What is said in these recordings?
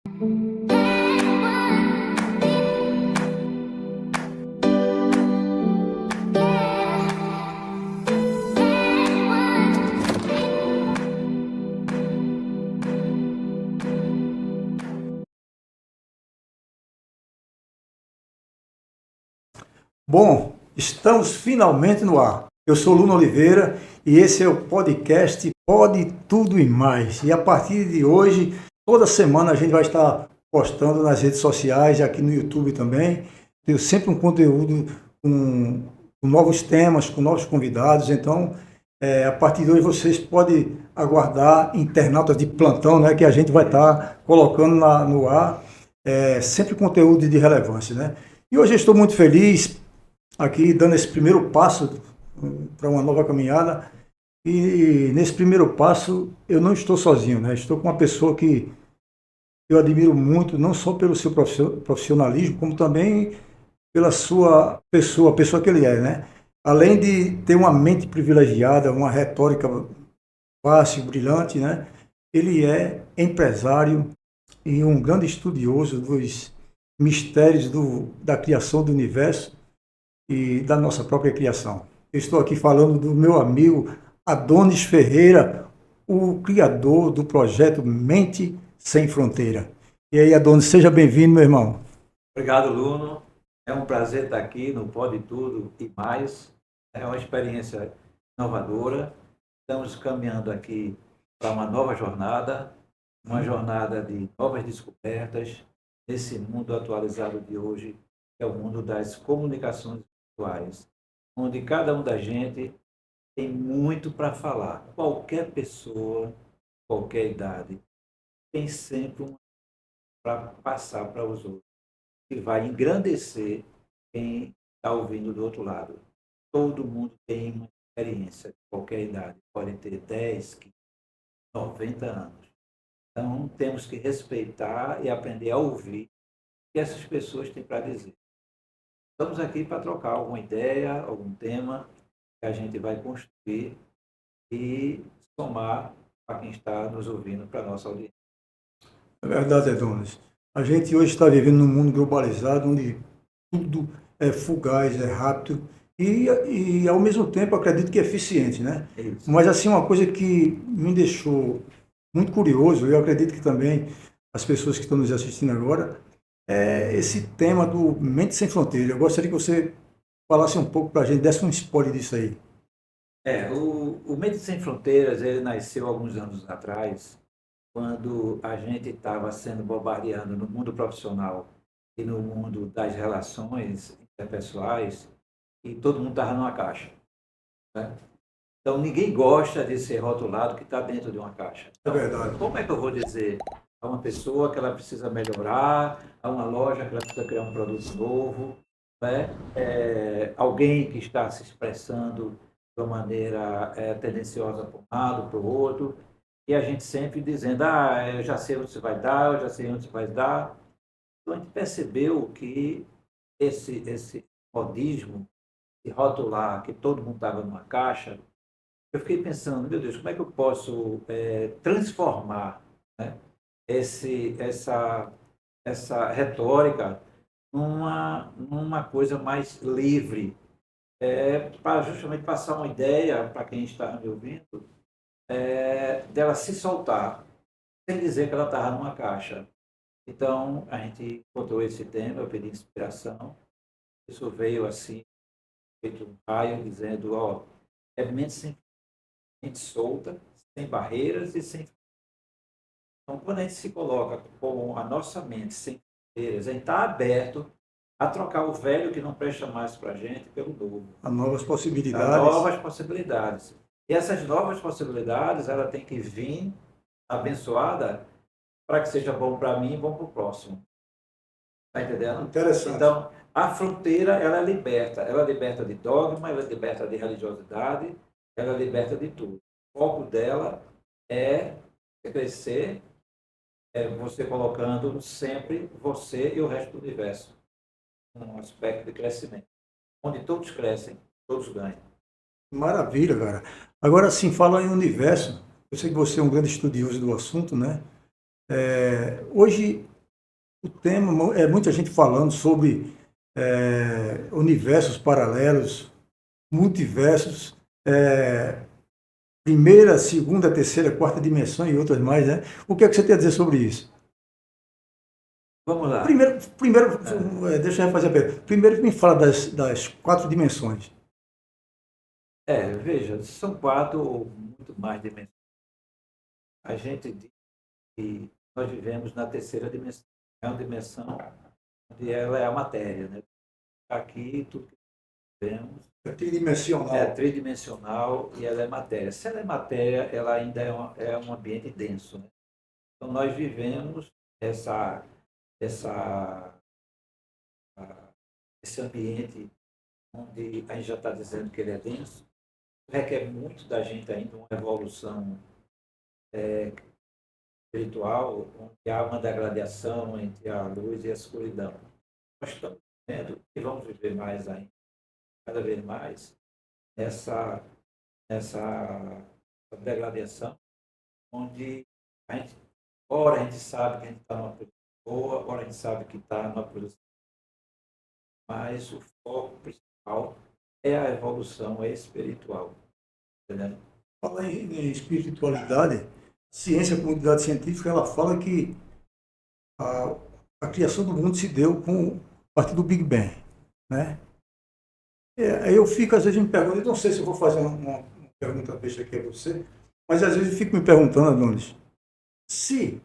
Bom, estamos finalmente no ar. Eu sou Luno Oliveira e esse é o podcast Pode Tudo e Mais. E a partir de hoje, toda semana a gente vai estar postando nas redes sociais, aqui no YouTube também. Tenho sempre um conteúdo com novos temas, com novos convidados. Então, a partir de hoje vocês podem aguardar internautas de plantão, né, que a gente vai estar colocando no ar, sempre conteúdo de relevância, né? E hoje eu estou muito feliz aqui dando esse primeiro passo para uma nova caminhada. E nesse primeiro passo eu não estou sozinho, né? Estou com uma pessoa que eu admiro muito, não só pelo seu profissionalismo, como também pela sua pessoa, a pessoa que ele é, né? Além de ter uma mente privilegiada, uma retórica fácil, brilhante, né? Ele é empresário e um grande estudioso dos mistérios da criação do universo e da nossa própria criação. Eu estou aqui falando do meu amigo Adonis Ferreira, o criador do projeto Mente Sem Fronteira. E aí, Adonis, seja bem-vindo, meu irmão. Obrigado, Luno. É um prazer estar aqui no Pode Tudo e Mais. É uma experiência inovadora. Estamos caminhando aqui para uma nova jornada, uma jornada de novas descobertas nesse mundo atualizado de hoje, que é o mundo das comunicações virtuais, onde cada um da gente tem muito para falar. Qualquer pessoa, qualquer idade, tem sempre um para passar para os outros, que vai engrandecer quem está ouvindo do outro lado. Todo mundo tem uma experiência, de qualquer idade, pode ter 10, 15, 90 anos. Então, temos que respeitar e aprender a ouvir o que essas pessoas têm para dizer. Estamos aqui para trocar alguma ideia, algum tema que a gente vai construir e somar para quem está nos ouvindo, para a nossa audiência. É verdade, Adonis. A gente hoje está vivendo num mundo globalizado, onde tudo é fugaz, é rápido e ao mesmo tempo, acredito que é eficiente, né? É isso. Mas, assim, uma coisa que me deixou muito curioso, eu acredito que também as pessoas que estão nos assistindo agora, é esse tema do Mente Sem Fronteira. Eu gostaria que você falasse um pouco para a gente, desse um spoiler disso aí. O Mente Sem Fronteiras, ele nasceu alguns anos atrás, quando a gente estava sendo bombardeado no mundo profissional e no mundo das relações interpessoais, e todo mundo estava numa caixa, né? Então, ninguém gosta de ser rotulado que está dentro de uma caixa. É verdade. Como é que eu vou dizer a uma pessoa que ela precisa melhorar, a uma loja que ela precisa criar um produto novo, né? Alguém que está se expressando de uma maneira tendenciosa para um lado, para o outro, e a gente sempre dizendo, eu já sei onde você vai dar, eu já sei onde você vai dar. Então, a gente percebeu que esse modismo de rotular que todo mundo estava numa caixa, eu fiquei pensando, meu Deus, como é que eu posso transformar, né, essa retórica numa coisa mais livre, para justamente passar uma ideia para quem está me ouvindo, dela se soltar, sem dizer que ela estava numa caixa. Então, a gente encontrou esse tema, eu pedi inspiração, isso veio assim, feito um raio, dizendo, é mente sem mente solta, sem barreiras e sem. Então, quando a gente se coloca com a nossa mente sem barreiras, a gente está aberto a trocar o velho que não presta mais para a gente pelo novo. Há novas Há possibilidades. novas possibilidades. E essas novas possibilidades, ela tem que vir abençoada para que seja bom para mim e bom para o próximo. Está entendendo? Interessante. Então, a fronteira, ela é liberta de dogma, ela é liberta de religiosidade, ela é liberta de tudo. O foco dela é crescer, você colocando sempre você e o resto do universo um aspecto de crescimento, onde todos crescem, todos ganham. Maravilha, cara. Agora sim, fala em universo. Eu sei que você é um grande estudioso do assunto, né? Hoje o tema é muita gente falando sobre universos paralelos, multiversos, primeira, segunda, terceira, quarta dimensão e outras mais, né? O que é que você tem a dizer sobre isso? Vamos lá. Primeiro deixa eu refazer a pergunta. Primeiro me fala das quatro dimensões. Veja, são quatro ou muito mais dimensões. A gente diz que nós vivemos na terceira dimensão. É uma dimensão onde ela é a matéria, né? Aqui, tudo que vemos É tridimensional. é tridimensional e ela é matéria. Se ela é matéria, ela ainda é um ambiente denso, né? Então, nós vivemos essa, esse ambiente onde a gente já está dizendo que ele é denso, requer muito da gente ainda uma evolução espiritual, onde há uma degradação entre a luz e a escuridão. Nós estamos vendo e vamos viver mais ainda, cada vez mais, essa degradação, onde ora a gente sabe que a gente está numa posição boa, ora a gente sabe que está numa posição, mas o foco principal é a evolução espiritual. Entendeu? Fala em espiritualidade, ciência, a comunidade científica, ela fala que a, a criação do mundo se deu a partir do Big Bang, né? Aí eu fico, às vezes, me perguntando, eu não sei se eu vou fazer uma pergunta besta aqui a você, mas às vezes eu fico me perguntando, Adonis, se,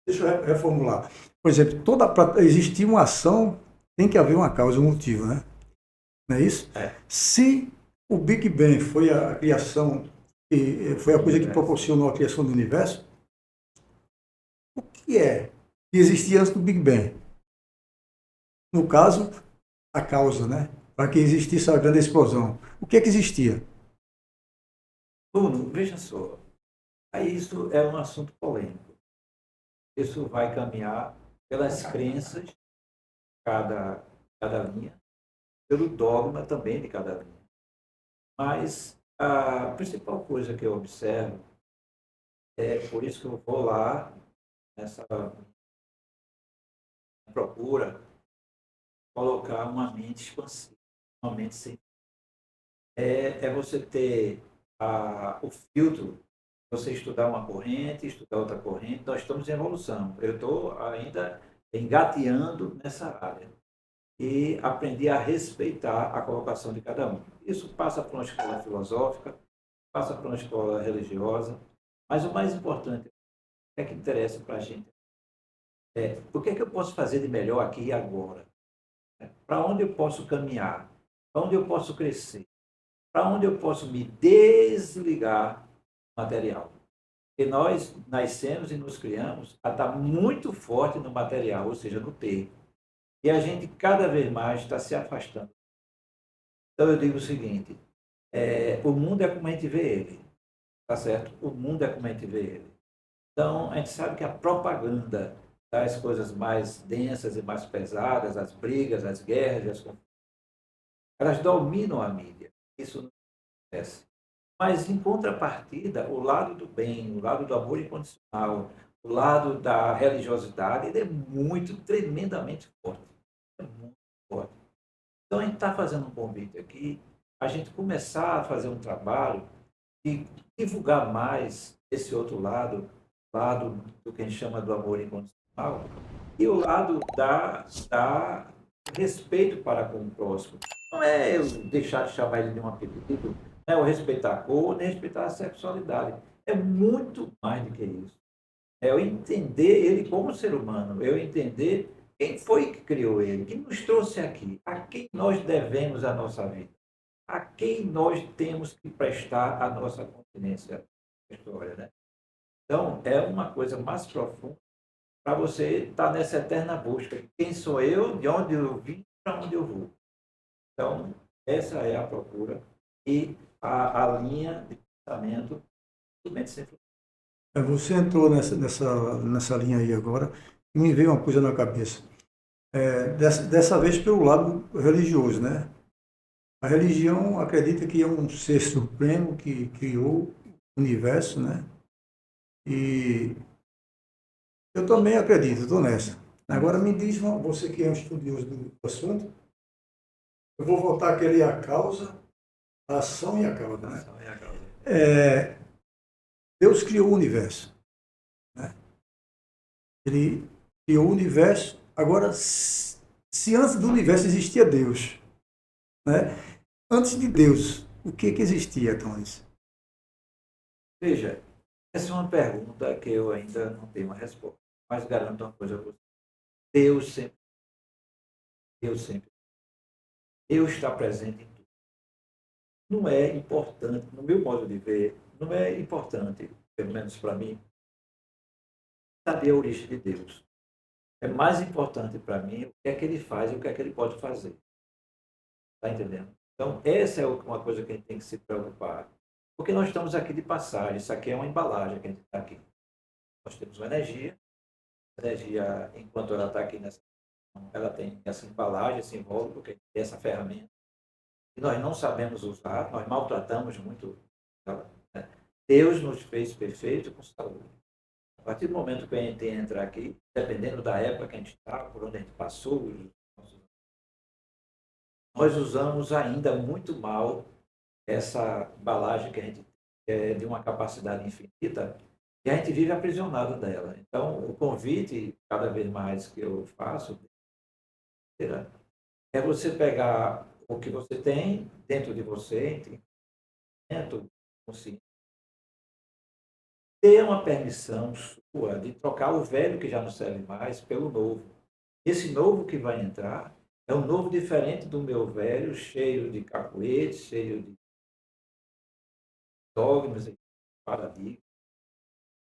deixa eu reformular, por exemplo, para existir uma ação, tem que haver uma causa, um motivo, né? Não é isso? Se o Big Bang foi a criação, foi a coisa que proporcionou a criação do universo, o que é que existia antes do Big Bang? No caso, a causa, né? Para que existisse a grande explosão. O que é que existia? Bruno, veja só, aí isso é um assunto polêmico. Isso vai caminhar pelas crenças de cada linha, pelo dogma também de cada linha. Mas a principal coisa que eu observo, por isso que eu vou lá nessa procura colocar uma mente expansiva, uma mente sem. É você ter o filtro, você estudar uma corrente, estudar outra corrente. Nós estamos em evolução. Eu estou ainda engateando nessa área. E aprendi a respeitar a colocação de cada um. Isso passa por uma escola filosófica, passa por uma escola religiosa, mas o mais importante é que interessa para a gente o que é que eu posso fazer de melhor aqui e agora? Para onde eu posso caminhar? Para onde eu posso crescer? Para onde eu posso me desligar do material? Porque nós nascemos e nos criamos a estar muito forte no material, ou seja, no ter. E a gente cada vez mais está se afastando. Então eu digo o seguinte, o mundo é como a gente vê ele, tá certo? O mundo é como a gente vê ele. Então a gente sabe que a propaganda das coisas mais densas e mais pesadas, as brigas, as guerras, elas dominam a mídia. Isso não acontece. Mas, em contrapartida, o lado do bem, o lado do amor incondicional, o lado da religiosidade, ele é muito, tremendamente forte. É muito forte. Então, a gente está fazendo um convite aqui, a gente começar a fazer um trabalho e divulgar mais esse outro lado do que a gente chama do amor incondicional, e o lado da respeito para com o próximo. Não é eu deixar de chamar ele de um apelido, não é eu respeitar a cor, nem respeitar a sexualidade. É muito mais do que isso. É eu entender ele como ser humano, eu entender quem foi que criou ele, que nos trouxe aqui, a quem nós devemos a nossa vida, a quem nós temos que prestar a nossa continência na história, né? Então, é uma coisa mais profunda para você estar nessa eterna busca. Quem sou eu, de onde eu vim, para onde eu vou. Então, essa é a procura e a linha de pensamento do Mente Sem Fronteira. Você entrou nessa linha aí agora e me veio uma coisa na cabeça. Dessa vez pelo lado religioso, né? A religião acredita que é um ser supremo que criou o universo, né? E Eu também acredito, estou nessa. Agora me diz, você que é um estudioso do assunto, eu vou voltar àquele a causa, a ação e a causa, né? Ação e a causa. Deus criou o universo, né? Ele criou o universo. Agora, se antes do universo existia Deus, né? Antes de Deus, o que existia, então, isso? Veja, essa é uma pergunta que eu ainda não tenho uma resposta. Mas garanto uma coisa a você. Deus sempre, Deus sempre. Deus está presente em tudo. Não é importante, no meu modo de ver, não é importante, pelo menos para mim, saber a origem de Deus. É mais importante para mim o que é que ele faz e o que é que ele pode fazer. Está entendendo? Então, essa é uma coisa que a gente tem que se preocupar. Porque nós estamos aqui de passagem, isso aqui é uma embalagem que a gente está aqui. Nós temos uma energia, a energia, enquanto ela está aqui nessa, ela tem essa embalagem, esse invólucro, que é essa ferramenta, que nós não sabemos usar, nós maltratamos muito ela, né? Deus nos fez perfeito com saúde. A partir do momento que a gente entra aqui, dependendo da época que a gente está, por onde a gente passou, nós usamos ainda muito mal essa embalagem que a gente é de uma capacidade infinita e a gente vive aprisionado dela. Então, o convite, cada vez mais que eu faço, é você pegar o que você tem dentro de você, entendimento, consciência, ter uma permissão sua de trocar o velho que já não serve mais pelo novo. Esse novo que vai entrar é um novo diferente do meu velho, cheio de cacuete, cheio de dogmas e paradigmas,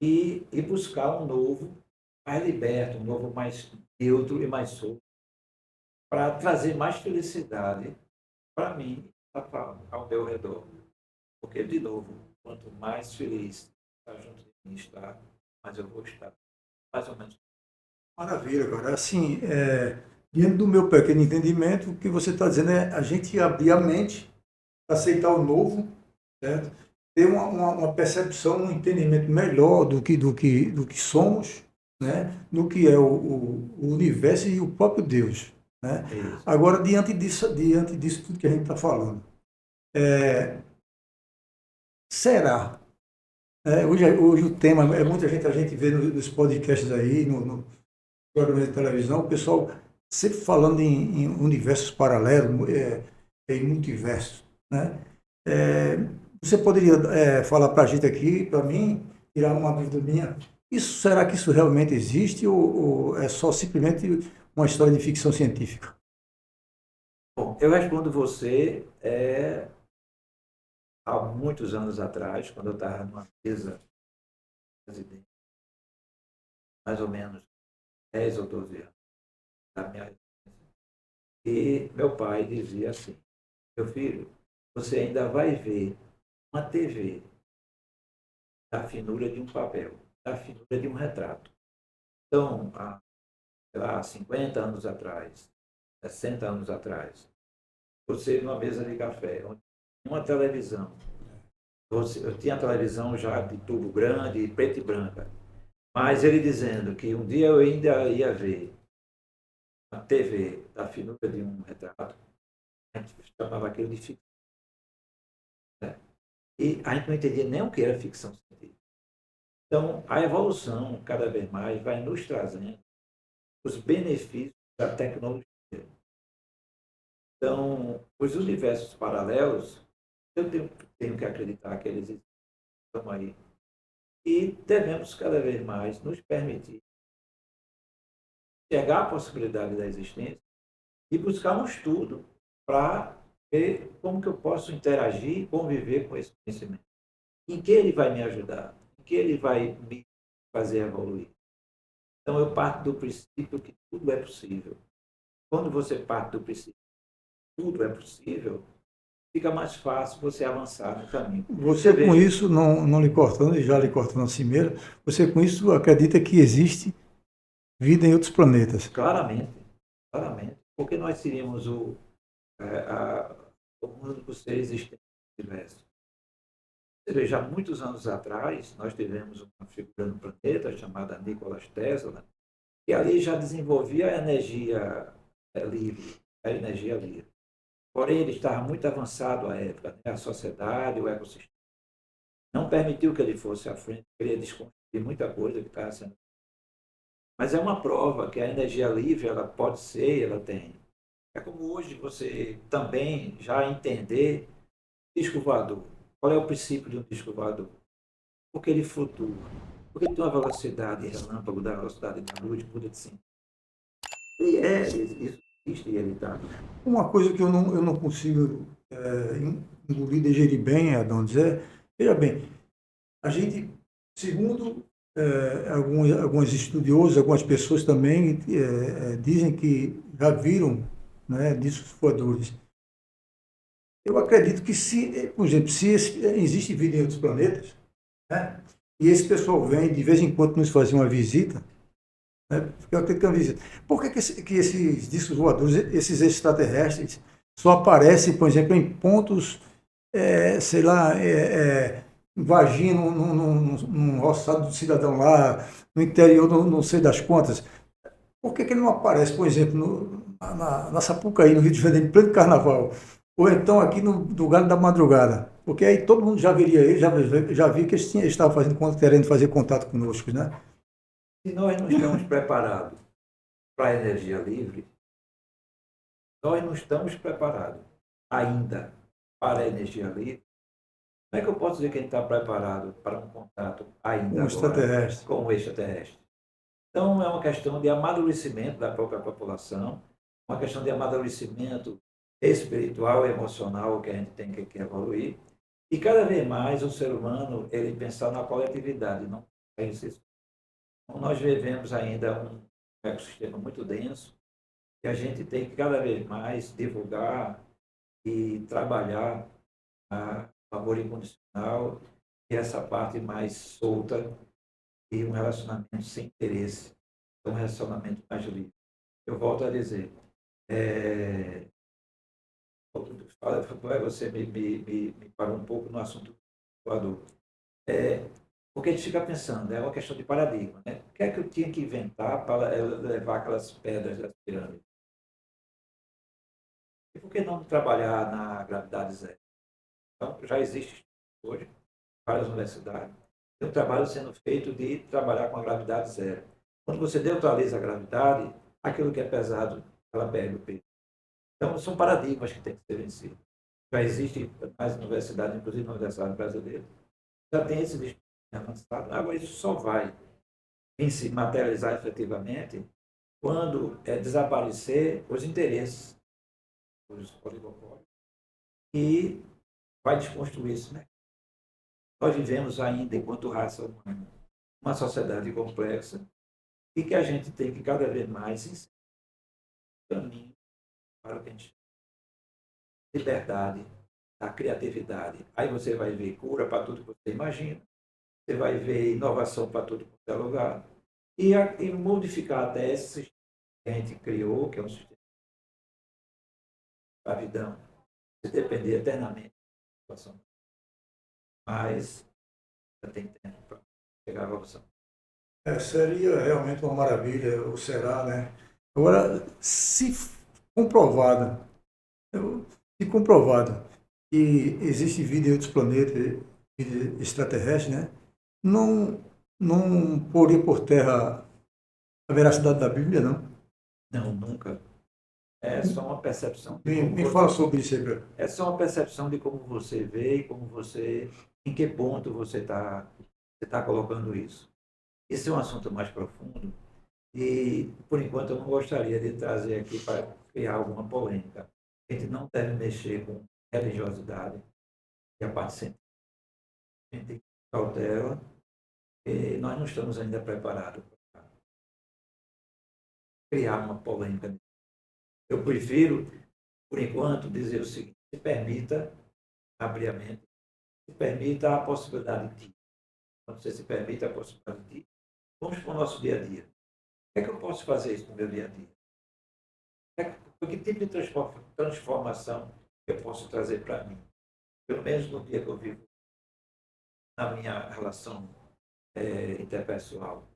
e buscar um novo mais liberto, um novo mais neutro e mais solto, para trazer mais felicidade para mim ao meu redor. Porque, de novo, quanto mais feliz está junto de mim estar, mais eu vou estar. Mais ou menos. Maravilha, cara. Assim, diante do meu pequeno entendimento, o que você está dizendo é a gente abrir a mente, aceitar o novo, certo? Ter uma percepção, um entendimento melhor do que somos, né? Do que é o universo e o próprio Deus, né? Isso. Agora, diante disso tudo que a gente está falando, será? Hoje o tema é muita gente, a gente vê nos podcasts aí, no programa de televisão, o pessoal sempre falando em universos paralelos, em multiversos, né? É, Você poderia falar para a gente aqui, para mim, tirar uma dúvida minha, será que isso realmente existe ou é só simplesmente uma história de ficção científica? Bom, eu respondo você há muitos anos atrás, quando eu estava numa mesa presidente, mais ou menos 10 ou 12 anos da minha residência. E meu pai dizia assim: meu filho, você ainda vai ver uma TV da finura de um papel, da finura de um retrato. Então, há, sei lá, 50 anos atrás, 60 anos atrás, você numa mesa de café, onde tinha uma televisão, eu tinha a televisão já de tubo grande, preta e branca, mas ele dizendo que um dia eu ainda ia ver a TV da finura de um retrato, a gente chamava aquilo de ficção. Né? E a gente não entendia nem o que era ficção científica. Então, a evolução, cada vez mais, vai nos trazendo os benefícios da tecnologia. Então, os universos paralelos, eu tenho que acreditar que eles estão aí. E devemos, cada vez mais, nos permitir chegar à possibilidade da existência e buscar um estudo para ver como que eu posso interagir e conviver com esse conhecimento. Em que ele vai me ajudar? Em que ele vai me fazer evoluir? Então, eu parto do princípio que tudo é possível. Quando você parte do princípio que tudo é possível, fica mais fácil você avançar no caminho. Você com veja, isso, não lhe cortando, e já lhe cortando assim mesmo, você com isso acredita que existe vida em outros planetas? claramente, claramente, porque nós seríamos o único ser existente no universo. Você vê, já muitos anos atrás, nós tivemos uma figura no planeta chamada Nikola Tesla, que ali já desenvolvia a energia livre, a energia livre. Porém, ele estava muito avançado à época, né? A sociedade, o ecossistema. Não permitiu que ele fosse à frente, queria desconstruir muita coisa que estava sendo. Mas é uma prova que a energia livre, ela pode ser, ela tem. É como hoje você também já entender disco voador. Qual é o princípio de um disco voador? Porque ele flutua. Porque ele tem uma velocidade relâmpago da velocidade da luz, muda de sim. Isso existe e ele está. Uma coisa que eu não consigo engolir, digerir bem, Adonis, veja bem, a gente, segundo alguns estudiosos, algumas pessoas também dizem que já viram, né, discos voadores. Eu acredito que se, por exemplo, se existe vida em outros planetas, né, e esse pessoal vem de vez em quando nos fazer uma visita, né, porque eu acredito que é uma visita. Por que, que esses discos voadores, esses extraterrestres, só aparecem, por exemplo, em pontos, sei lá, Varginha, num roçado do cidadão lá, no interior, não sei das quantas? Por que, que ele não aparece, por exemplo, na Sapucaí, no Rio de Janeiro, em pleno carnaval? Ou então aqui no Galo da Madrugada? Porque aí todo mundo já veria ele, já viu que eles estavam querendo fazer contato conosco, né? Se nós não estamos preparados para a energia livre, nós não estamos preparados ainda para a energia livre. Como é que eu posso dizer que a gente está preparado para um contato ainda Um agora extraterrestre. com o extraterrestre? Então, é uma questão de amadurecimento da própria população, uma questão de amadurecimento espiritual e emocional que a gente tem que evoluir. E cada vez mais o ser humano ele pensar na coletividade, não é isso. Então, nós vivemos ainda um ecossistema muito denso e a gente tem que cada vez mais divulgar e trabalhar o amor incondicional e essa parte mais solta e um relacionamento sem interesse, um relacionamento mais livre. Eu volto a dizer, é, você me parou um pouco no assunto do adulto. Porque a gente fica pensando, é uma questão de paradigma, né? O que é que eu tinha que inventar para levar aquelas pedras das pirâmides? E por que não trabalhar na gravidade zero? Então, já existe hoje, várias universidades, tem um trabalho sendo feito de trabalhar com a gravidade zero. Quando você neutraliza a gravidade, aquilo que é pesado, ela perde o peso. Então, são paradigmas que têm que ser vencidos. Já existe nas universidades, inclusive na Universidade Brasileira, já tem esse estudo avançado. Agora, isso só vai se materializar efetivamente quando desaparecer os interesses dos oligopólios e vai desconstruir isso. Né? Nós vivemos ainda, enquanto raça humana, uma sociedade complexa e que a gente tem que cada vez mais inserir caminho para o que a gente chama de liberdade, a criatividade. Aí você vai ver cura para tudo que você imagina, você vai ver inovação para tudo quanto é lugar, e modificar até esse sistema que a gente criou, que é um sistema de escravidão, se depender eternamente da situação. Mas já tem tempo para chegar à evolução. Seria realmente uma maravilha, ou será, né? Agora, se comprovado, se comprovado que existe vida em outros planetas, vida extraterrestre, né? Não, não poria por terra a veracidade da Bíblia, não. Não, nunca. É só uma percepção de como Me fala você. sobre isso aí, É só uma percepção de como você vê e como você. Em que ponto você tá colocando isso. Esse é um assunto mais profundo e, por enquanto, eu não gostaria de trazer aqui para criar alguma polêmica. A gente não deve mexer com religiosidade e a parte científica. A gente tem que ter cautela e nós não estamos ainda preparados para criar uma polêmica. Eu prefiro, por enquanto, dizer o seguinte: se permita abrir a mente, se permita a possibilidade de. Quando você se permite a possibilidade de. Vamos para o nosso dia a dia. O que é que eu posso fazer isso no meu dia a dia? Que tipo de transformação eu posso trazer para mim? Pelo menos no dia que eu vivo. na minha relação interpessoal,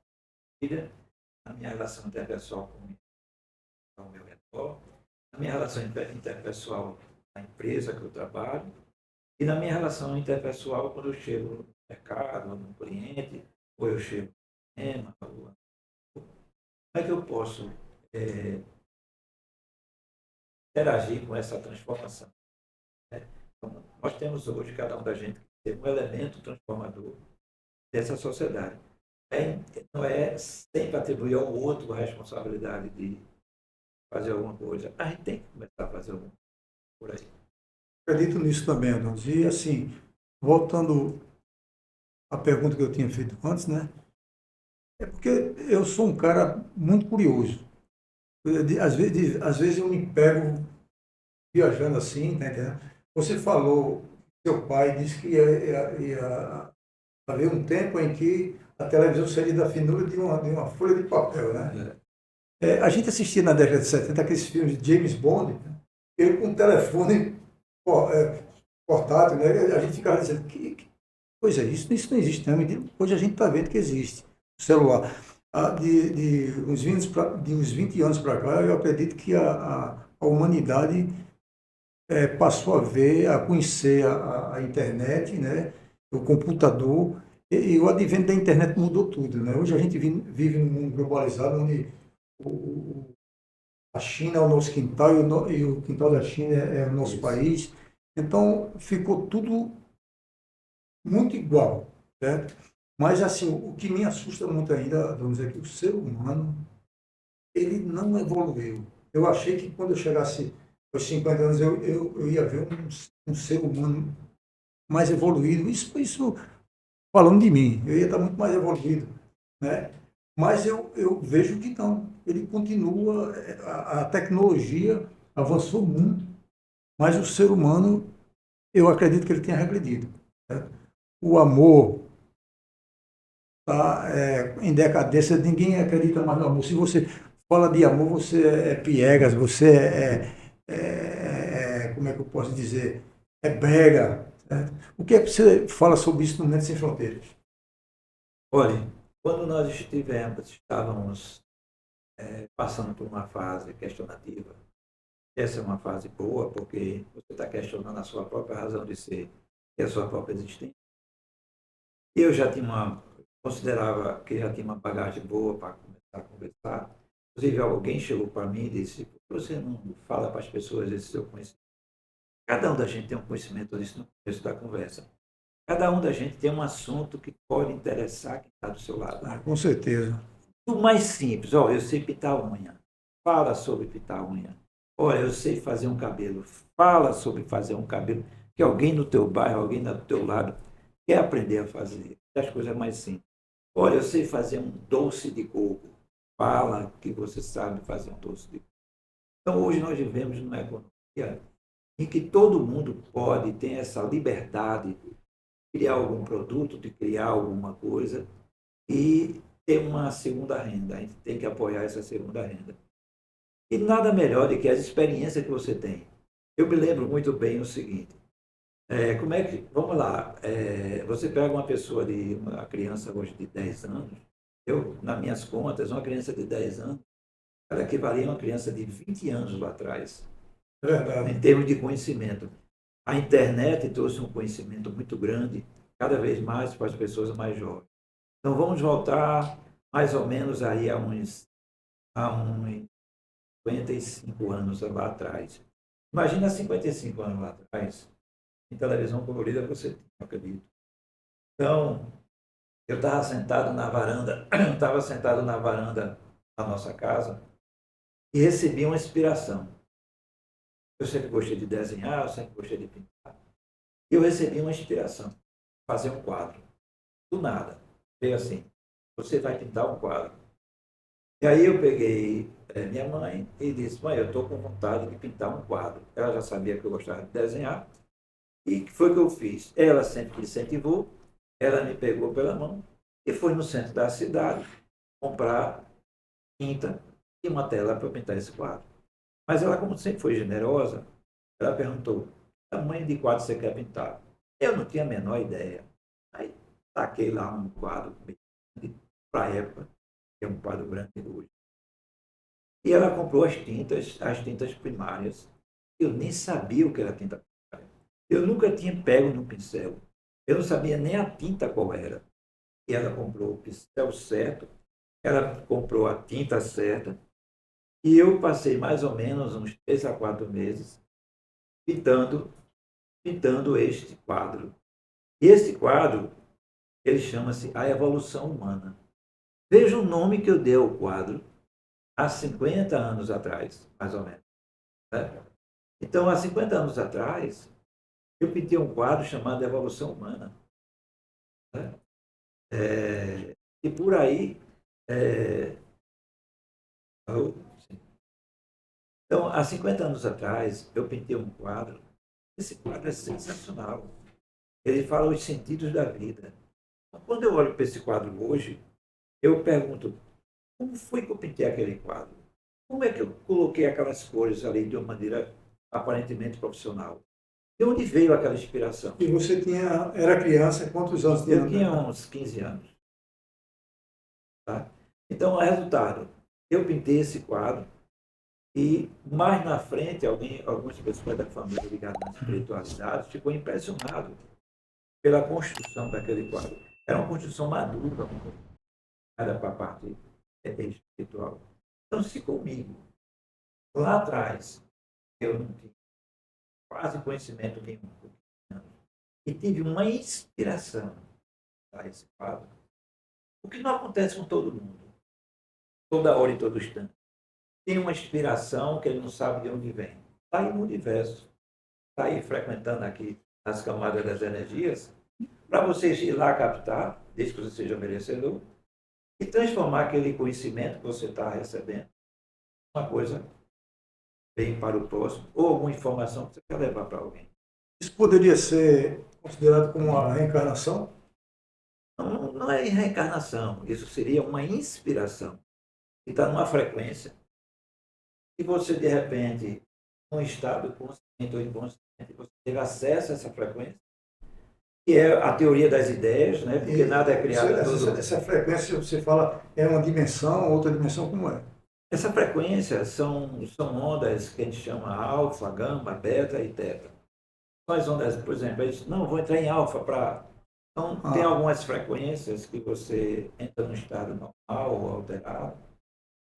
na minha relação interpessoal com o meu redor, na minha relação interpessoal na empresa que eu trabalho e na minha relação interpessoal quando eu chego no mercado, no cliente, ou eu chego no cinema. Como é que eu posso interagir com essa transformação? Né? Então, nós temos hoje, cada um da gente, que ter um elemento transformador dessa sociedade. Não é sempre atribuir ao outro a responsabilidade de fazer alguma coisa. A gente tem que começar a fazer alguma coisa por aí. Acredito nisso também, Adonis. E assim, voltando à pergunta que eu tinha feito antes, né? É porque eu sou um cara muito curioso. Às vezes eu me pego viajando assim, tá entendendo? Você falou, seu pai disse que ia haver um tempo em que a televisão seria da finura de uma folha de papel, né? A gente assistia na década de 70 aqueles filmes de James Bond, né? Ele com um telefone portátil, né? A gente ficava dizendo, que coisa é isso? Isso não existe, não. Hoje a gente está vendo que existe o celular. De uns 20 anos para cá, eu acredito que a humanidade passou a conhecer a internet, né? O computador, e o advento da internet mudou tudo, né? Hoje a gente vive num mundo globalizado, onde a China é o nosso quintal e o quintal da China é o nosso país. Então, ficou tudo muito igual, certo? Mas, assim, o que me assusta muito ainda, vamos dizer que o ser humano, ele não evoluiu. Eu achei que quando eu chegasse aos 50 anos, eu ia ver um ser humano mais evoluído. Isso falando de mim, eu ia estar muito mais evoluído, né? Mas eu vejo que não. Ele continua, a tecnologia avançou muito, mas o ser humano, eu acredito que ele tenha regredido, certo? O amor está em decadência, ninguém acredita mais no amor. Se você fala de amor, você é piegas, você como é que eu posso dizer, é brega, certo? O que é que você fala sobre isso no Mente Sem Fronteiras? Olha, quando nós estávamos passando por uma fase questionativa, essa é uma fase boa, porque você está questionando a sua própria razão de ser e a sua própria existência. Eu já considerava que já tinha uma bagagem boa para começar a conversar. Inclusive, alguém chegou para mim e disse, por que você não fala para as pessoas esse seu conhecimento? Cada um da gente tem um conhecimento disso no começo da conversa. Cada um da gente tem um assunto que pode interessar quem está do seu lado. Com certeza. O mais simples, eu sei pintar a unha. Fala sobre pintar a unha. Olha, eu sei fazer um cabelo. Fala sobre fazer um cabelo. Que alguém no teu bairro, alguém do teu lado quer aprender a fazer. As coisas mais simples. Olha, eu sei fazer um doce de coco. Fala que você sabe fazer um doce de coco. Então, hoje nós vivemos numa economia em que todo mundo pode ter essa liberdade de criar algum produto, de criar alguma coisa e ter uma segunda renda. A gente tem que apoiar essa segunda renda. E nada melhor do que as experiências que você tem. Eu me lembro muito bem o seguinte, como é que, vamos lá, você pega uma criança hoje de 10 anos, nas minhas contas, uma criança de 10 anos, ela equivalia a uma criança de 20 anos lá atrás, em termos de conhecimento. A internet trouxe um conhecimento muito grande, cada vez mais para as pessoas mais jovens. Então vamos voltar mais ou menos aí a uns 55 anos lá atrás. Imagina 55 anos lá atrás, em televisão colorida você tinha, eu acredito. Então, eu estava sentado na varanda da nossa casa e recebi uma inspiração. Eu sempre gostei de desenhar, eu sempre gostei de pintar. E eu recebi uma inspiração, fazer um quadro. Do nada. Veio assim, você vai pintar um quadro. E aí eu peguei minha mãe e disse, mãe, eu estou com vontade de pintar um quadro. Ela já sabia que eu gostava de desenhar. E o que foi que eu fiz? Ela sempre me incentivou, ela me pegou pela mão e foi no centro da cidade comprar tinta e uma tela para pintar esse quadro. Mas ela, como sempre foi generosa, ela perguntou, que tamanho de quadro você quer pintar? Eu não tinha a menor ideia. Aí taquei lá um quadro para a época, que é um quadro grande hoje. E ela comprou as tintas primárias. Eu nem sabia o que era tinta primária. Eu nunca tinha pego no pincel. Eu não sabia nem a tinta qual era. E ela comprou o pincel certo, ela comprou a tinta certa, e eu passei mais ou menos uns 3 a 4 meses pintando, pintando este quadro. E esse quadro, ele chama-se A Evolução Humana. Veja o nome que eu dei ao quadro há 50 anos atrás, mais ou menos. Né? Então, há 50 anos atrás, eu pintei um quadro chamado Evolução Humana. Né? E por aí. É, então, há 50 anos atrás, eu pintei um quadro. Esse quadro é sensacional. Ele fala os sentidos da vida. Quando eu olho para esse quadro hoje, eu pergunto, como foi que eu pintei aquele quadro? Como é que eu coloquei aquelas cores ali de uma maneira aparentemente profissional? De onde veio aquela inspiração? E você era criança, quantos anos tinha? Eu tinha uns 15 anos. Tá? Então, o resultado, eu pintei esse quadro e mais na frente, algumas pessoas da família ligadas na espiritualidade ficou impressionado pela construção daquele quadro. Era uma construção madura, era para a parte espiritual. Então, se comigo, lá atrás, eu não tinha quase conhecimento nenhum, e tive uma inspiração para esse quadro, o que não acontece com todo mundo, toda hora e todo instante. Tem uma inspiração que ele não sabe de onde vem. Está aí no universo, está aí frequentando aqui as camadas das energias, para você ir lá captar, desde que você seja merecedor, e transformar aquele conhecimento que você está recebendo em uma coisa bem para o próximo, ou alguma informação que você quer levar para alguém. Isso poderia ser considerado como uma reencarnação? Não, não é reencarnação, isso seria uma inspiração. Que está numa frequência, e você, de repente, num estado consciente ou inconsciente, você teve acesso a essa frequência, que é a teoria das ideias, né? Porque nada é criado a todo momento. Essa frequência, você fala, é uma dimensão, outra dimensão, como é? Essa frequência são ondas que a gente chama alfa, gama, beta e teta. Quais ondas, por exemplo, eles não vou entrar em alfa para. Então, tem algumas frequências que você entra num estado normal ou alterado,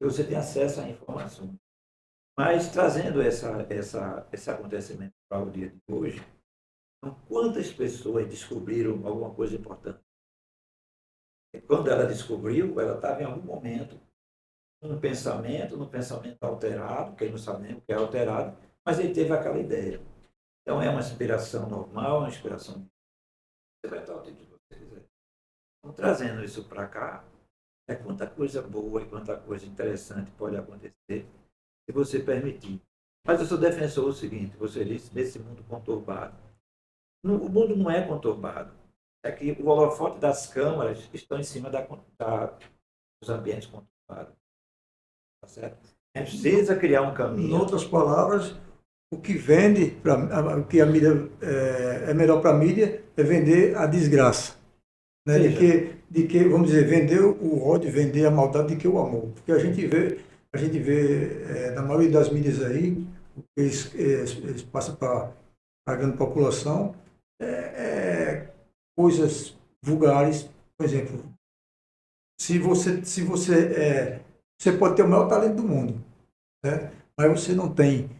e você tem acesso a informações. Mas trazendo esse acontecimento para o dia de hoje, então, quantas pessoas descobriram alguma coisa importante? E quando ela descobriu, ela estava em algum momento no pensamento alterado, que ele não sabe nem o que é alterado, mas ele teve aquela ideia. Então é uma inspiração normal, uma inspiração. Você vai estar o título que você quiser. Então, trazendo isso para cá, é quanta coisa boa e quanta coisa interessante pode acontecer se você permitir. Mas eu sou defensor do seguinte, você disse, nesse mundo conturbado. O mundo não é conturbado. É que o holofote das câmaras estão em cima dos ambientes conturbados. Tá certo? A gente precisa criar um caminho. Em outras palavras, o que vende, o que a mídia é melhor para a mídia é vender a desgraça. Né? De que, vamos dizer, vender o ódio, vender a maldade, de que o amor. Porque a gente vê na maioria das mídias aí, o que eles passam para a grande população, coisas vulgares. Por exemplo, você pode ter o maior talento do mundo, né? Mas você não tem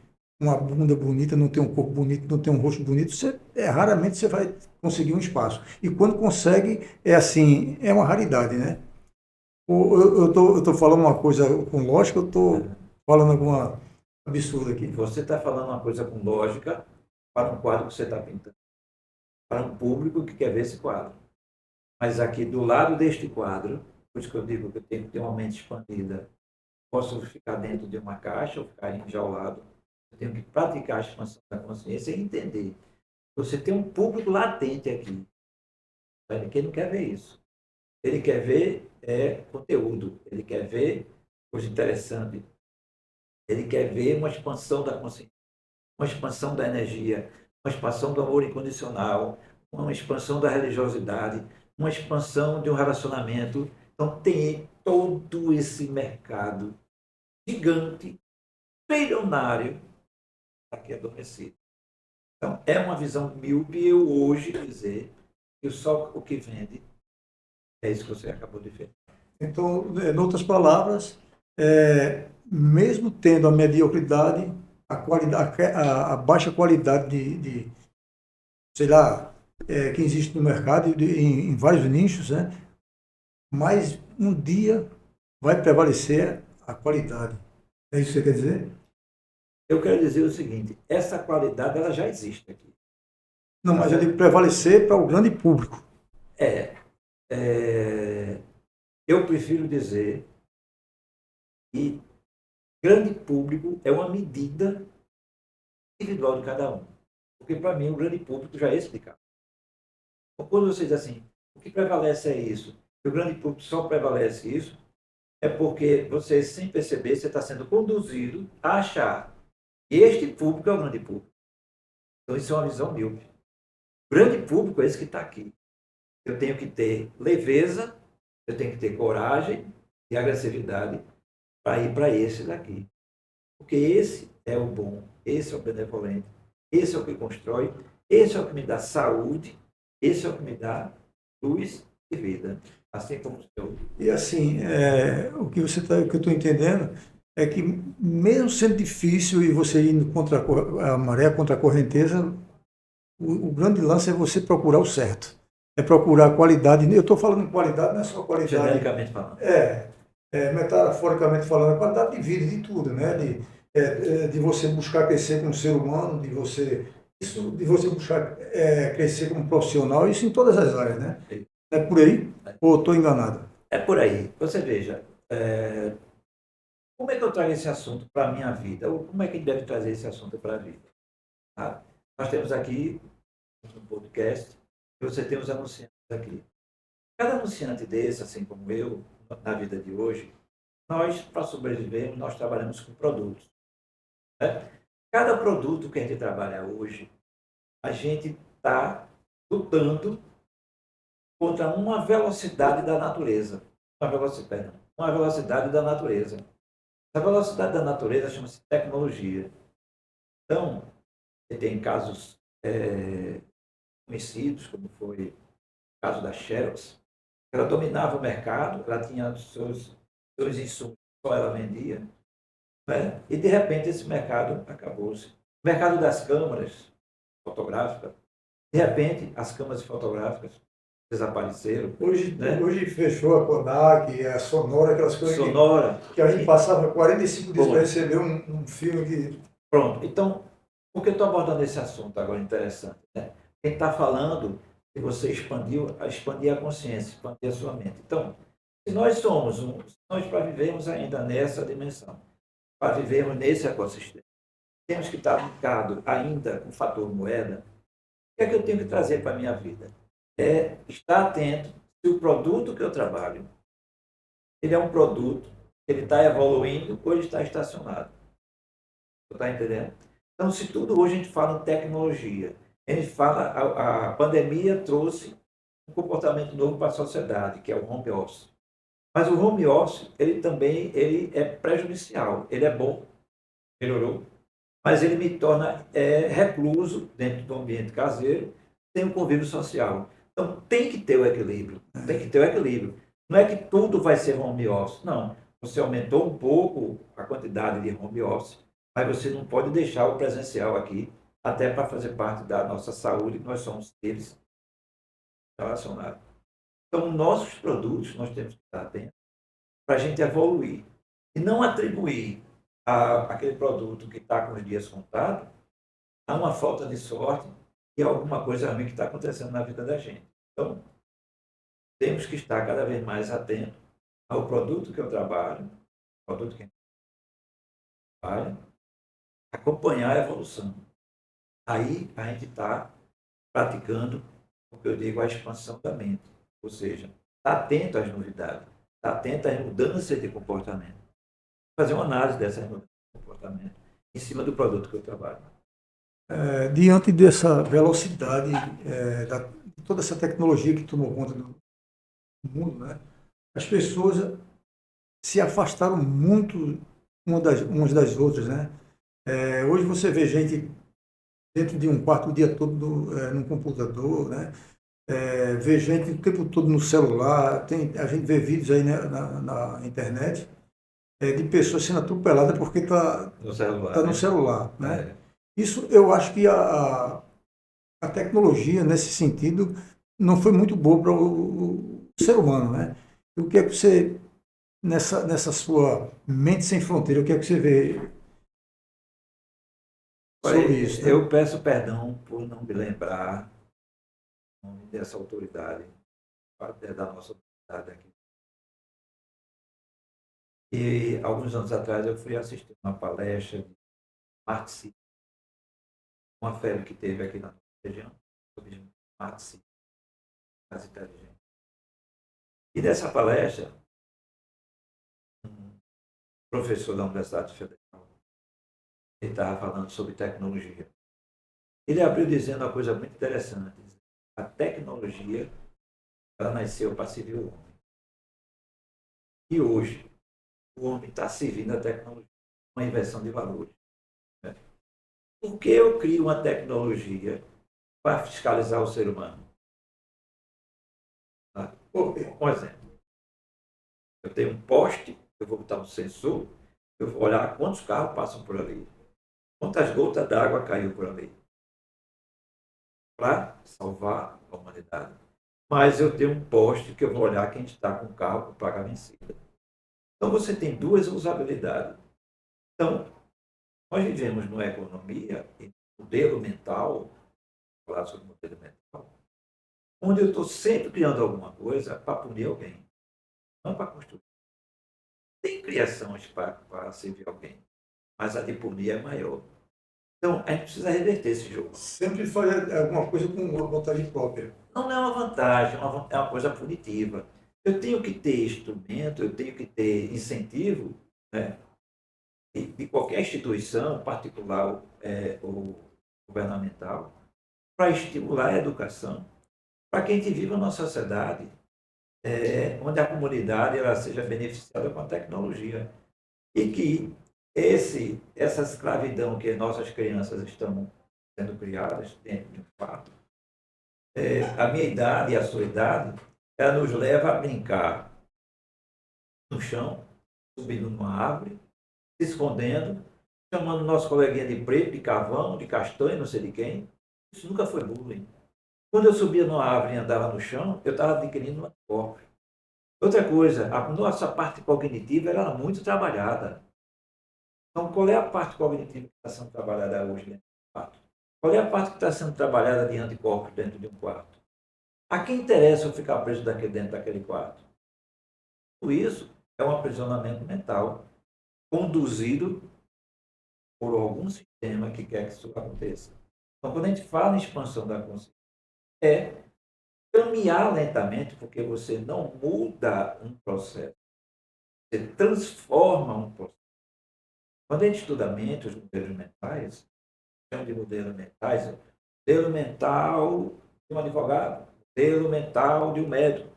uma bunda bonita, não tem um corpo bonito, não tem um rosto bonito, raramente você vai conseguir um espaço. E quando consegue, é assim, é uma raridade, né? Eu tô falando uma coisa com lógica, eu estou falando alguma absurda aqui. Você está falando uma coisa com lógica para um quadro que você está pintando, para um público que quer ver esse quadro. Mas aqui do lado deste quadro, por isso que eu digo que eu tenho que ter uma mente expandida. Posso ficar dentro de uma caixa ou ficar enjaulado. Eu tenho que praticar a expansão da consciência e entender. Você tem um público latente aqui. Quem não quer ver isso? Ele quer ver conteúdo. Ele quer ver coisa interessante. Ele quer ver uma expansão da consciência, uma expansão da energia, uma expansão do amor incondicional, uma expansão da religiosidade, uma expansão de um relacionamento. Então, tem todo esse mercado gigante, trilionário, aqui adormecido. Então, é uma visão míope eu hoje dizer que só o que vende é isso que você acabou de ver. Então, em outras palavras, mesmo tendo a mediocridade, a qualidade, a baixa qualidade sei lá, que existe no mercado em vários nichos, né? Mas um dia vai prevalecer a qualidade. É isso que você quer dizer? Eu quero dizer o seguinte, essa qualidade ela já existe aqui. Não, mas ele prevalecer para o grande público. Eu prefiro dizer que grande público é uma medida individual de cada um. Porque, para mim, o grande público já é explicado. Então, quando você diz assim, o que prevalece é isso, e o grande público só prevalece isso, é porque você, sem perceber, você está sendo conduzido a achar que este público é o grande público. Então, isso é uma visão míope. O grande público é esse que está aqui. Eu tenho que ter leveza, eu tenho que ter coragem e agressividade para ir para esse daqui. Porque esse é o bom, esse é o benevolente, esse é o que constrói, esse é o que me dá saúde, esse é o que me dá luz e vida. Assim como o seu. E assim, o que o que eu estou entendendo é que mesmo sendo difícil e você indo contra a maré, contra a correnteza, o grande lance é você procurar o certo. É procurar qualidade. Eu estou falando em qualidade, não é só qualidade. Genericamente falando. Metaforicamente falando, a qualidade de vida, de tudo, né? De você buscar crescer como ser humano, de você buscar crescer como profissional, isso em todas as áreas, né? É por aí? Ou estou enganado? É por aí. Você veja, como é que eu trago esse assunto para a minha vida? Ou como é que a gente deve trazer esse assunto para a vida? Tá? Nós temos aqui um podcast e você tem os anunciantes aqui. Cada anunciante desse, assim como eu, na vida de hoje, nós, para sobrevivermos, nós trabalhamos com produtos. Né? Cada produto que a gente trabalha hoje, a gente está lutando contra uma velocidade da natureza. Uma velocidade da natureza. A velocidade da natureza chama-se tecnologia. Então, tem casos conhecidos, como foi o caso da Xerox. Ela dominava o mercado, ela tinha os seus insumos, só ela vendia. Né? E, de repente, esse mercado acabou-se. O mercado das câmaras fotográficas, de repente, as câmaras fotográficas desapareceram. Hoje fechou a Kodak, a Sonora, aquelas coisas Sonora. Que a gente passava 45 dias para receber um filme que... Pronto. Então, por que eu estou abordando esse assunto agora interessante? Né? Quem está falando que você expandir a consciência, expandir a sua mente. Então, se nós nós para vivermos ainda nessa dimensão, para vivermos nesse ecossistema, temos que estar ligado ainda com o fator moeda. O que é que eu tenho que trazer para a minha vida? É estar atento se o produto que eu trabalho, ele é um produto, ele está evoluindo ou ele está estacionado. Você está entendendo? Então, se tudo hoje a gente fala em tecnologia, a gente fala, a pandemia trouxe um comportamento novo para a sociedade, que é o home office. Mas o home office, ele também é prejudicial. Ele é bom, melhorou, mas ele me torna recluso dentro do ambiente caseiro, sem o convívio social. Então, tem que ter o equilíbrio. Tem que ter o equilíbrio. Não é que tudo vai ser home office. Não. Você aumentou um pouco a quantidade de home office, mas você não pode deixar o presencial aqui, até para fazer parte da nossa saúde, que nós somos seres relacionados. Então, nossos produtos, nós temos que estar atentos para a gente evoluir. E não atribuir aquele produto que está com os dias contados a uma falta de sorte e a alguma coisa ruim que está acontecendo na vida da gente. Então, temos que estar cada vez mais atentos ao produto que eu trabalho, ao produto que a gente trabalha, acompanhar a evolução. Aí a gente está praticando o que eu digo, a expansão da mente. Ou seja, está atento às novidades, está atento às mudanças de comportamento. Fazer uma análise dessas mudanças de comportamento em cima do produto que eu trabalho. Diante dessa velocidade, de toda essa tecnologia que tomou conta mundo, né? As pessoas se afastaram muito umas das outras, né? Hoje você vê gente dentro de um quarto o dia todo no computador, né? Vê gente o tempo todo no celular, a gente vê vídeos aí, né, na internet de pessoas sendo atropeladas porque No celular, tá no né? celular, né? É. Isso eu acho que a tecnologia, nesse sentido, não foi muito boa para o ser humano, né? E o que é que você, nessa sua mente sem fronteira, o que é que você vê Olha, sobre isso, né? eu peço perdão por não me lembrar o nome dessa autoridade, da nossa autoridade aqui. E alguns anos atrás eu fui assistir uma palestra de Smart City, uma febre que teve aqui na nossa região, sobre Smart City, as inteligentes. E nessa palestra, um professor da Universidade Federal, ele estava falando sobre tecnologia. Ele abriu dizendo uma coisa muito interessante. A tecnologia, ela nasceu para servir o homem. E hoje, o homem está servindo a tecnologia, uma inversão de valores. Né? Por que eu crio uma tecnologia para fiscalizar o ser humano? Tá? Um exemplo. Eu tenho um poste, eu vou botar um sensor, eu vou olhar quantos carros passam por ali, quantas gotas d'água caiu por ali, para salvar a humanidade. Mas eu tenho um poste que eu vou olhar quem está com o carro com placa vencida. Então você tem duas usabilidades. Então, nós vivemos numa economia, em modelo mental, falar sobre modelo mental, onde eu estou sempre criando alguma coisa para punir alguém, não para construir. Tem criações para servir alguém, mas a de punir é maior. Então, a gente precisa reverter esse jogo. Sempre fazer alguma coisa com uma vontade própria. Não é uma vantagem, é uma coisa punitiva. Eu tenho que ter instrumento, eu tenho que ter incentivo, né, de qualquer instituição, particular ou governamental, para estimular a educação, para que a gente viva numa sociedade onde a comunidade ela seja beneficiada com a tecnologia. E que essa escravidão que nossas crianças estão sendo criadas dentro de um quarto, a minha idade e a sua idade, ela nos leva a brincar no chão, subindo numa árvore, se escondendo, chamando nosso coleguinha de preto, de carvão, de castanho, não sei de quem. Isso nunca foi bullying. Quando eu subia numa árvore e andava no chão, eu estava adquirindo uma corpo. Outra coisa, a nossa parte cognitiva era muito trabalhada. Então, qual é a parte cognitiva que está sendo trabalhada hoje dentro do quarto? Qual é a parte que está sendo trabalhada de anticorpos dentro de um quarto? A quem interessa eu ficar preso dentro daquele quarto? Tudo isso é um aprisionamento mental conduzido por algum sistema que quer que isso aconteça. Então, quando a gente fala em expansão da consciência, é caminhar lentamente, porque você não muda um processo, você transforma um processo. Quando a gente estuda mente, os modelos mentais, chama de modelos mentais, modelo mental de um advogado, modelo mental de um médico,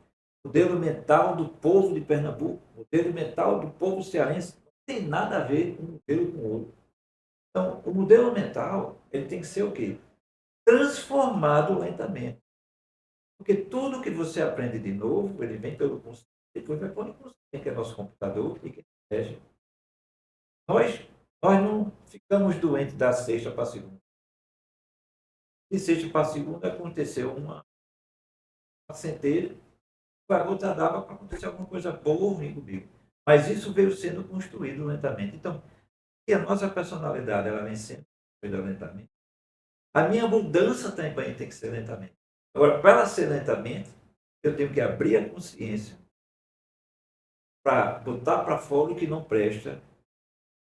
modelo mental do povo de Pernambuco, modelo mental do povo cearense. Não tem nada a ver um modelo com o outro. Então, o modelo mental ele tem que ser o quê? Transformado lentamente. Porque tudo que você aprende de novo, ele vem pelo consciente, depois vai para o inconsciente, que é nosso computador e que rege. Nós, nós não ficamos doentes da sexta para a segunda. De sexta para a segunda aconteceu uma centelha, a gota d'água para acontecer alguma coisa boa ou ruim comigo. Mas isso veio sendo construído lentamente. Então, se a nossa personalidade ela vem sendo construída lentamente, a minha mudança também tem que ser lentamente. Agora, para ela ser lentamente, eu tenho que abrir a consciência para botar para fora o que não presta,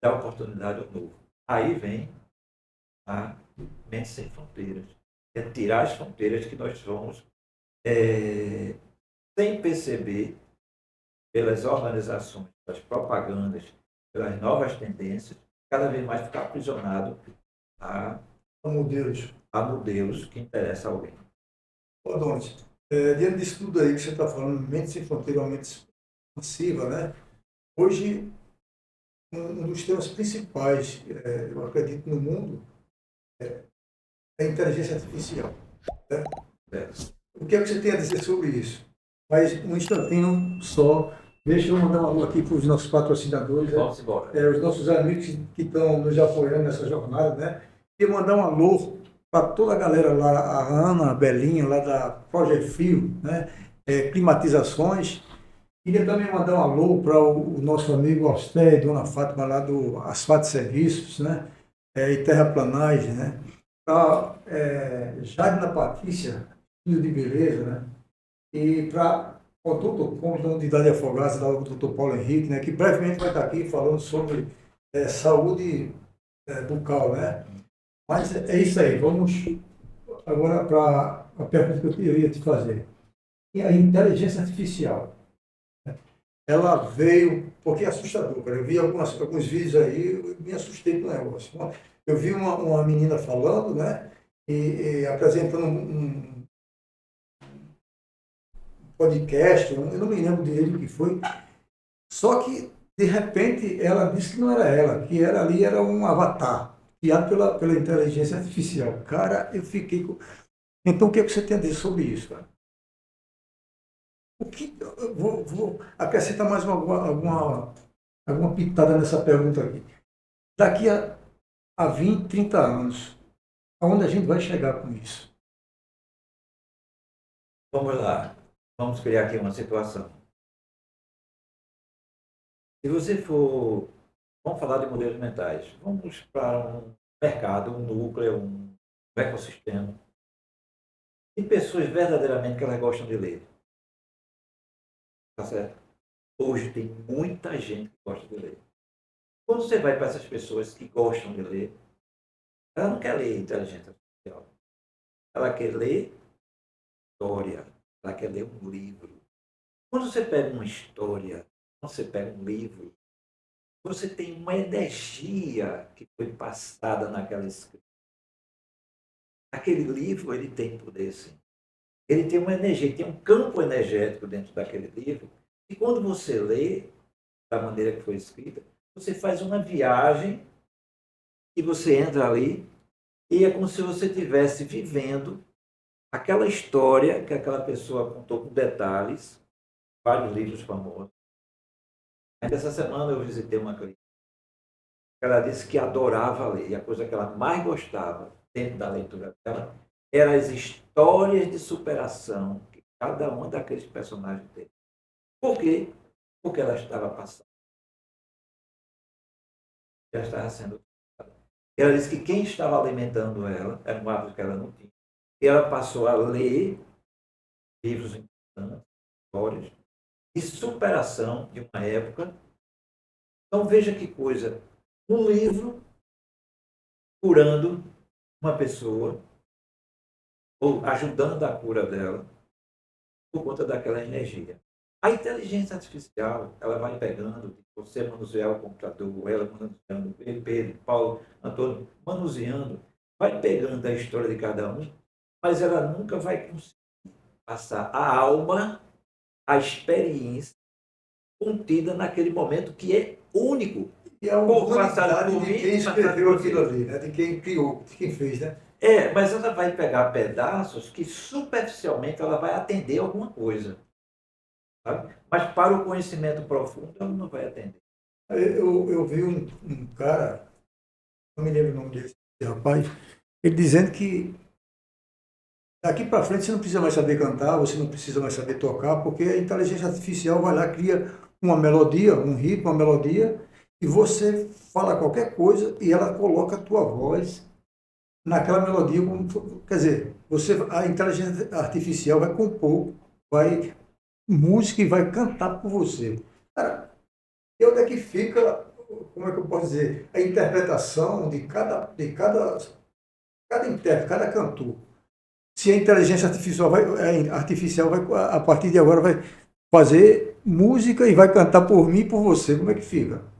dar oportunidade ao novo. Aí vem a mente sem fronteiras. É tirar as fronteiras que nós somos, sem perceber, pelas organizações, pelas propagandas, pelas novas tendências, cada vez mais ficar aprisionado a, Modelos. a modelos que interessam a alguém. Ô, Donis, Diante disso tudo aí que você está falando, mente sem fronteira, uma mente expansiva, né? Hoje, um dos temas principais, eu acredito, no mundo, é a inteligência artificial. Né? É. O que é que você tem a dizer sobre isso? Mas um instantinho só, deixa eu mandar um alô aqui para os nossos patrocinadores, Vamos embora. os nossos amigos que estão nos apoiando nessa jornada, né? E mandar um alô para toda a galera lá, a Ana, a Belinha, lá da Project Fio, né? Climatizações. Queria também mandar um alô para o nosso amigo Austé e Dona Fátima, lá do Asfalto Serviços, né? E Terraplanagem, né? Para Jadna Patrícia, filho de beleza, né? E para o doutor Gomes, da Unidade de Afogados, lá o doutor Paulo Henrique, né? Que brevemente vai estar aqui falando sobre saúde bucal, né? Mas é isso aí, vamos agora para a pergunta que eu ia te fazer. E a inteligência artificial? Ela veio, porque é assustador, cara. Eu vi alguns vídeos aí, eu me assustei com o negócio. Eu vi uma menina falando, né? E apresentando um podcast, eu não me lembro direito o que foi. Só que, de repente, ela disse que não era ela, que era um avatar, criado pela inteligência artificial. Cara, eu fiquei com. Então, o que é que você tem a dizer sobre isso, cara? Eu vou acrescentar mais alguma pitada nessa pergunta aqui. Daqui a 20, 30 anos, aonde a gente vai chegar com isso? Vamos lá. Vamos criar aqui uma situação. Se você for, vamos falar de modelos mentais. Vamos para um mercado, um núcleo, um ecossistema. Tem pessoas verdadeiramente que elas gostam de ler. Tá certo? Hoje tem muita gente que gosta de ler. Quando você vai para essas pessoas que gostam de ler, ela não quer ler inteligência artificial. Ela quer ler história. Ela quer ler um livro. Quando você pega uma história, quando você pega um livro, você tem uma energia que foi passada naquela escrita. Aquele livro, ele tem poder, sim. Ele tem uma energia, tem um campo energético dentro daquele livro. E quando você lê, da maneira que foi escrita, você faz uma viagem e você entra ali e é como se você estivesse vivendo aquela história que aquela pessoa contou com detalhes, vários livros famosos. Essa semana eu visitei uma cliente. Ela disse que adorava ler, e a coisa que ela mais gostava dentro da leitura dela eram as histórias de superação que cada um daqueles personagens teve. Por quê? Porque ela estava passando. Ela estava sendo. Ela disse que quem estava alimentando ela era um hábito que ela não tinha. E ela passou a ler livros importantes, histórias de superação de uma época. Então veja que coisa. Um livro curando uma pessoa ou ajudando a cura dela por conta daquela energia. A inteligência artificial, ela vai pegando, você manusear o computador, ela manuseando, Pedro, Paulo, Antônio, manuseando, vai pegando a história de cada um, mas ela nunca vai conseguir passar a alma, a experiência contida naquele momento que é único. E a humanidade de quem escreveu aquilo ali, né? De quem criou, de quem fez, né? Mas ela vai pegar pedaços que superficialmente ela vai atender alguma coisa. Sabe? Mas para o conhecimento profundo ela não vai atender. Eu vi um cara, não me lembro o nome dele, rapaz, ele dizendo que daqui para frente você não precisa mais saber cantar, você não precisa mais saber tocar, porque a inteligência artificial vai lá, cria uma melodia, um ritmo, uma melodia, e você fala qualquer coisa e ela coloca a tua voz naquela melodia. Quer dizer, a inteligência artificial vai compor, vai música e vai cantar por você. Cara, e onde é que fica, como é que eu posso dizer, a interpretação cada intérprete, cada cantor? Se a inteligência artificial vai, a partir de agora, vai fazer música e vai cantar por mim e por você, como é que fica?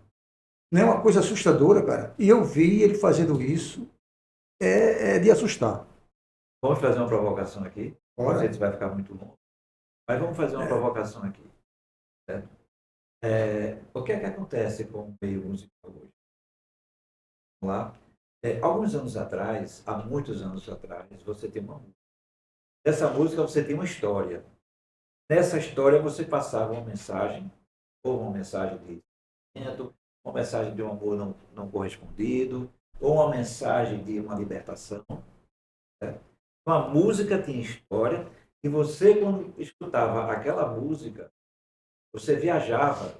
Não é uma coisa assustadora, cara? E eu vi ele fazendo isso, é de assustar. Vamos fazer uma provocação aqui. Não Ora. sei se vai ficar muito longo. Mas vamos fazer uma provocação aqui. Certo? O que é que acontece com o meio musical hoje? Vamos lá. Alguns anos atrás, há muitos anos atrás, você tem uma música. Nessa música você tem uma história. Nessa história você passava uma mensagem, ou uma mensagem de sentimento, uma mensagem de um amor não correspondido, ou uma mensagem de uma libertação. Certo? Uma música tinha história, e você, quando escutava aquela música, você viajava,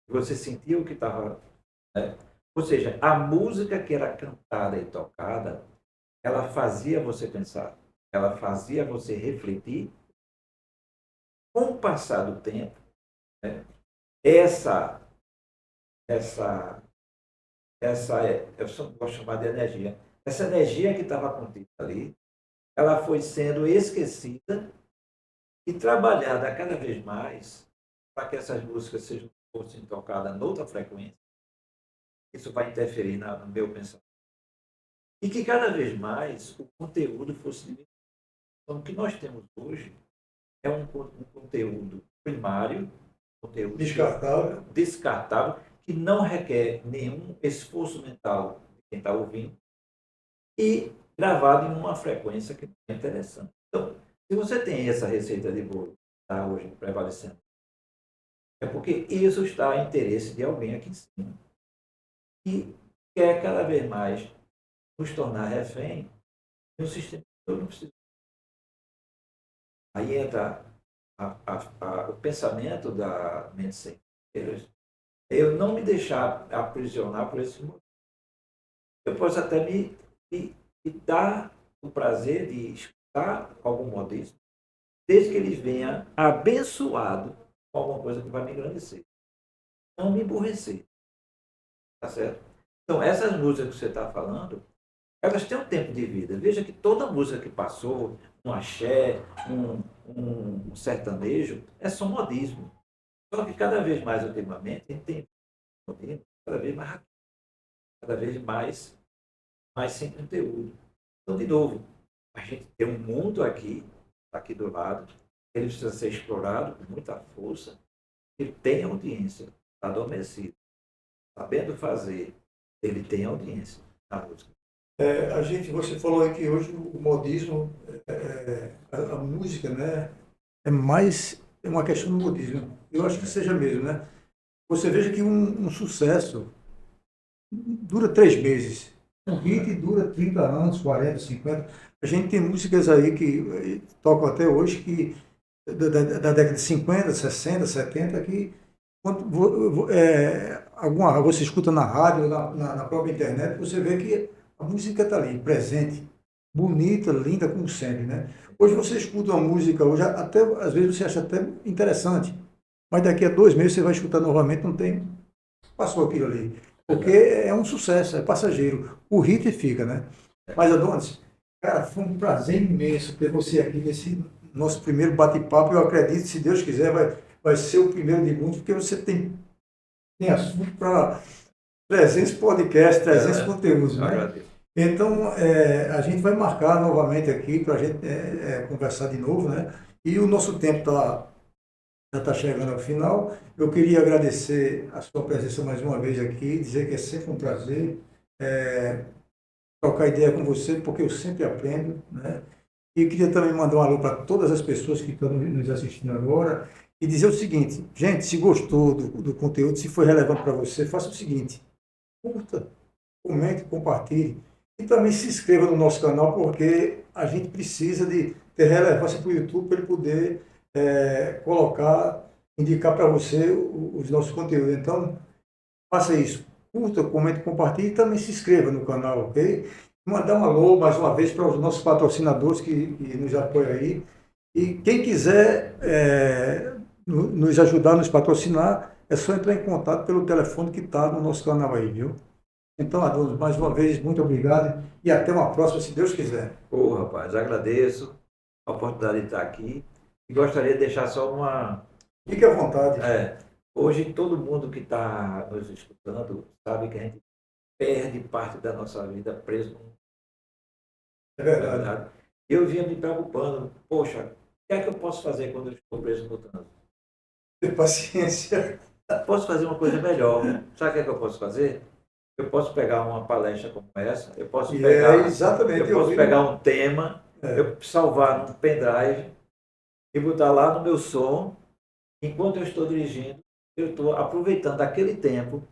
você sentia o que estava. Né? Ou seja, a música que era cantada e tocada, ela fazia você pensar, ela fazia você refletir. Com o passar do tempo, né, essa, essa, eu só vou chamar de energia, essa energia que estava contida ali, ela foi sendo esquecida e trabalhada cada vez mais para que essas músicas fossem tocadas noutra frequência. Isso vai interferir no meu pensamento. E que cada vez mais o conteúdo fosse diminuído. Então, o que nós temos hoje é um conteúdo primário, conteúdo descartável, que não requer nenhum esforço mental de quem está ouvindo e gravado em uma frequência que é interessante. Então, se você tem essa receita de bolo que está hoje prevalecendo, é porque isso está em interesse de alguém aqui em cima que quer cada vez mais nos tornar refém de um sistema que eu não preciso. Aí entra o pensamento da mente sem fronteiras, eu não me deixar aprisionar por esse motivo. Eu posso até me dar o prazer de escutar algum modismo, desde que ele venha abençoado com alguma coisa que vai me engrandecer. Não me emburrecer. Tá certo? Então, essas músicas que você está falando, elas têm um tempo de vida. Veja que toda música que passou, um axé, um sertanejo, é só modismo. Só que cada vez mais ultimamente, a gente tem modismo cada vez mais rápido, cada vez mais sem conteúdo. Então, de novo, a gente tem um mundo aqui do lado, ele precisa ser explorado com muita força, ele tem audiência, está adormecido, sabendo fazer, ele tem audiência na música. Você falou aí que hoje o modismo, a música, né, é mais uma questão do modismo. Eu acho que seja mesmo, né? Você veja que um sucesso dura 3 meses. Um hit dura 30 anos, 40, 50. A gente tem músicas aí que tocam até hoje, que da década de 50, 60, 70, que você escuta na rádio, na própria internet, você vê que a música está ali, presente, bonita, linda, como sempre, né? Hoje você escuta uma música, hoje até, às vezes você acha até interessante, mas daqui a 2 meses você vai escutar novamente, não tem, passou aquilo ali. Porque é um sucesso, é passageiro. O hit fica, né? Mas, Adonis, cara, foi um prazer imenso ter você aqui nesse nosso primeiro bate-papo. Eu acredito, se Deus quiser, vai ser o primeiro de muitos, porque você tem assunto para 300 podcasts, 300 conteúdos, né? Então, a gente vai marcar novamente aqui para a gente conversar de novo, né? E o nosso tempo já está chegando ao final. Eu queria agradecer a sua presença mais uma vez aqui, dizer que é sempre um prazer trocar ideia com você, porque eu sempre aprendo, né? E queria também mandar um alô para todas as pessoas que estão nos assistindo agora e dizer o seguinte, gente, se gostou do conteúdo, se foi relevante para você, faça o seguinte, curta, comente, compartilhe e também se inscreva no nosso canal, porque a gente precisa de ter relevância para o YouTube para ele poder colocar, indicar para você os nossos conteúdos. Então, faça isso. Curta, comente, compartilhe e também se inscreva no canal, ok? Mandar um alô mais uma vez para os nossos patrocinadores que nos apoiam aí. E quem quiser nos ajudar, nos patrocinar, é só entrar em contato pelo telefone que está no nosso canal aí, viu? Então, Adolfo, mais uma vez, muito obrigado e até uma próxima, se Deus quiser. Rapaz, agradeço a oportunidade de estar aqui e gostaria de deixar só uma. Fique à vontade. Hoje, todo mundo que está nos escutando sabe que a gente perde parte da nossa vida preso. É verdade. Eu vinha me preocupando, poxa, que é que eu posso fazer quando eu estou preso no trânsito? Ter paciência. Posso fazer uma coisa melhor. Sabe o que é que eu posso fazer? Eu posso pegar uma palestra como essa, eu posso E é pegar, exatamente, eu posso pegar um tema, É. eu salvar num pendrive e botar lá no meu som. Enquanto eu estou dirigindo, eu estou aproveitando aquele tempo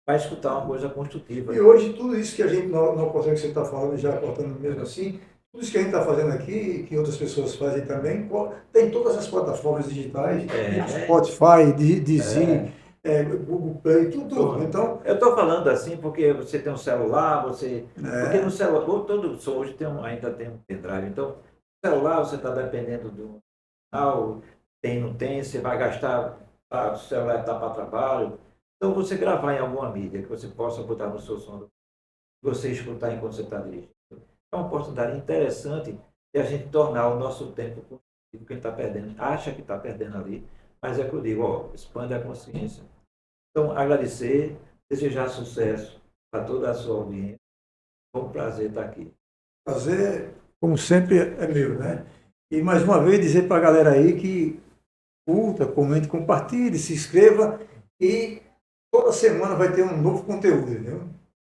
para escutar uma coisa construtiva. E hoje, tudo isso que a gente, na oportunidade que você está falando, já cortando mesmo assim, tudo isso que a gente está fazendo aqui, que outras pessoas fazem também, tem todas as plataformas digitais, Spotify, Deezer, Google Play, tudo. Então, eu estou falando assim porque você tem um celular, porque no é, celular, todo som hoje ainda tem um pendrive. Então, no celular você está dependendo do canal, tem, não tem, você vai gastar, o celular está para trabalho. Então, você gravar em alguma mídia que você possa botar no seu som, você escutar enquanto você está dirigindo. É uma oportunidade interessante de a gente tornar o nosso tempo produtivo que a gente está perdendo. Acha que está perdendo ali, mas é que eu digo, ó, expande a consciência. Então, agradecer, desejar sucesso para toda a sua audiência. Foi um prazer estar aqui. prazer, como sempre, é meu, né? E mais uma vez dizer para a galera aí que curta, comente, compartilhe, se inscreva e toda semana vai ter um novo conteúdo, entendeu?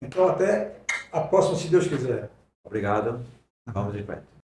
Então até a próxima, se Deus quiser. Obrigado. Vamos em frente.